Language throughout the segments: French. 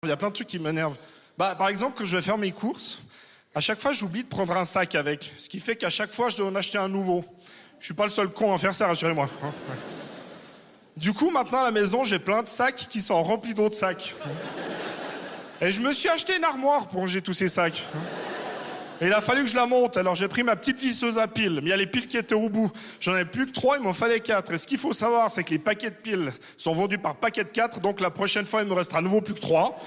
Il y a plein de trucs qui m'énervent. Par exemple, quand je vais faire mes courses, à chaque fois, j'oublie de prendre un sac avec. Ce qui fait qu'à chaque fois, je dois en acheter un nouveau. Je suis pas le seul con à faire ça, rassurez-moi. Du coup, maintenant, à la maison, j'ai plein de sacs qui sont remplis d'autres sacs. Et je me suis acheté une armoire pour ranger tous ces sacs. Et il a fallu que je la monte, alors j'ai pris ma petite visseuse à piles, mais il y a les piles qui étaient au bout. J'en avais plus que 3, il m'en fallait 4. Et ce qu'il faut savoir, c'est que les paquets de piles sont vendus par paquet de 4, donc la prochaine fois, il me restera à nouveau plus que 3.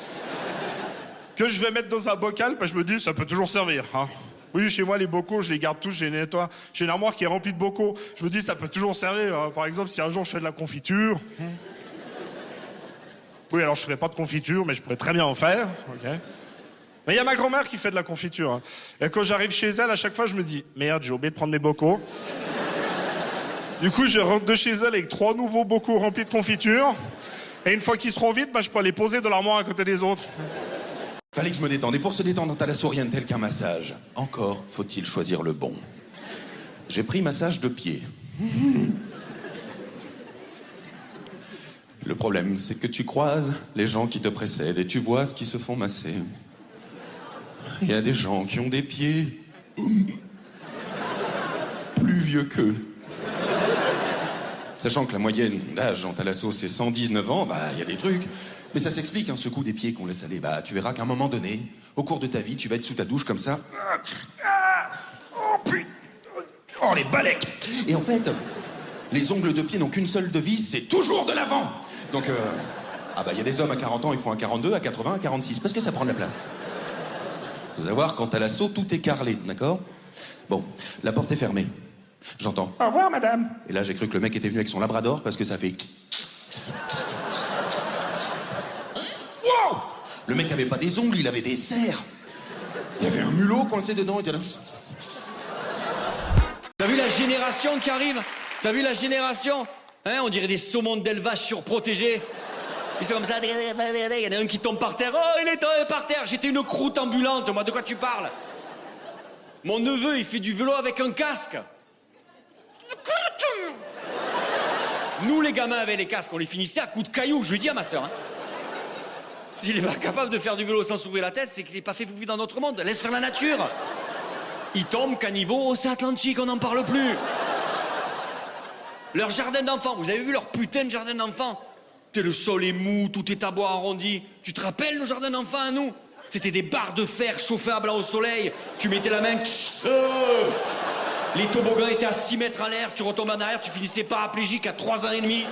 Que je vais mettre dans un bocal, je me dis, ça peut toujours servir. Hein. Oui, chez moi, les bocaux, je les garde tous, je les nettoie. J'ai une armoire qui est remplie de bocaux. Je me dis, ça peut toujours servir. Hein. Par exemple, si un jour je fais de la confiture... Oui, alors je fais pas de confiture, mais je pourrais très bien en faire. Okay. Mais il y a ma grand-mère qui fait de la confiture. Hein. Et quand j'arrive chez elle, à chaque fois, je me dis, merde, j'ai oublié de prendre mes bocaux. Du coup, je rentre de chez elle avec 3 nouveaux bocaux remplis de confiture. Et une fois qu'ils seront vides, je peux les poser dans l'armoire à côté des autres. Fallait que je me détende. Et pour se détendre, Thalasso, rien de tel qu'un massage. Encore faut-il choisir le bon. J'ai pris massage de pied. Le problème, c'est que tu croises les gens qui te précèdent et tu vois ce qui se font masser. Il y a des gens qui ont des pieds plus vieux qu'eux. Sachant que la moyenne d'âge en Thalasso, c'est 119 ans, il y a des trucs. Mais ça s'explique, hein, ce coup des pieds qu'on laisse aller. Tu verras qu'à un moment donné, au cours de ta vie, tu vas être sous ta douche comme ça. Oh putain! Oh, les balèques! Et en fait, les ongles de pied n'ont qu'une seule devise, c'est toujours de l'avant! Donc, il y a des hommes à 40 ans, ils font un 42, à 80, à 46, parce que ça prend de la place. Faut savoir, quand à l'assaut, tout est carrelé, d'accord? Bon, la porte est fermée. J'entends. Au revoir, madame. Et là, j'ai cru que le mec était venu avec son labrador, parce que ça fait... Wow! Le mec avait pas des ongles, il avait des serres. Il y avait un mulot coincé dedans, il était là... T'as vu la génération qui arrive? T'as vu la génération? Hein, on dirait des saumons d'élevage surprotégés. Ils sont comme ça, il y en a un qui tombe par terre. Oh, il est tombé par terre. J'étais une croûte ambulante, moi, de quoi tu parles? Mon neveu, il fait du vélo avec un casque. Nous, les gamins avec les casques, on les finissait à coups de cailloux. Je lui dis à ma soeur, hein. S'il est pas capable de faire du vélo sans s'ouvrir la tête, c'est qu'il est pas fait pour vivre dans notre monde. Laisse faire la nature. Il tombe, caniveau, océan Atlantique, on n'en parle plus. Leur jardin d'enfants, vous avez vu leur putain de jardin d'enfants? Le sol est mou, tout est à bois arrondi. Tu te rappelles nos jardins d'enfants à nous? C'était des barres de fer chauffables au soleil. Tu mettais la main... Les toboggans étaient à 6 mètres à l'air, tu retombes en arrière, tu finissais paraplégique à 3 ans et demi.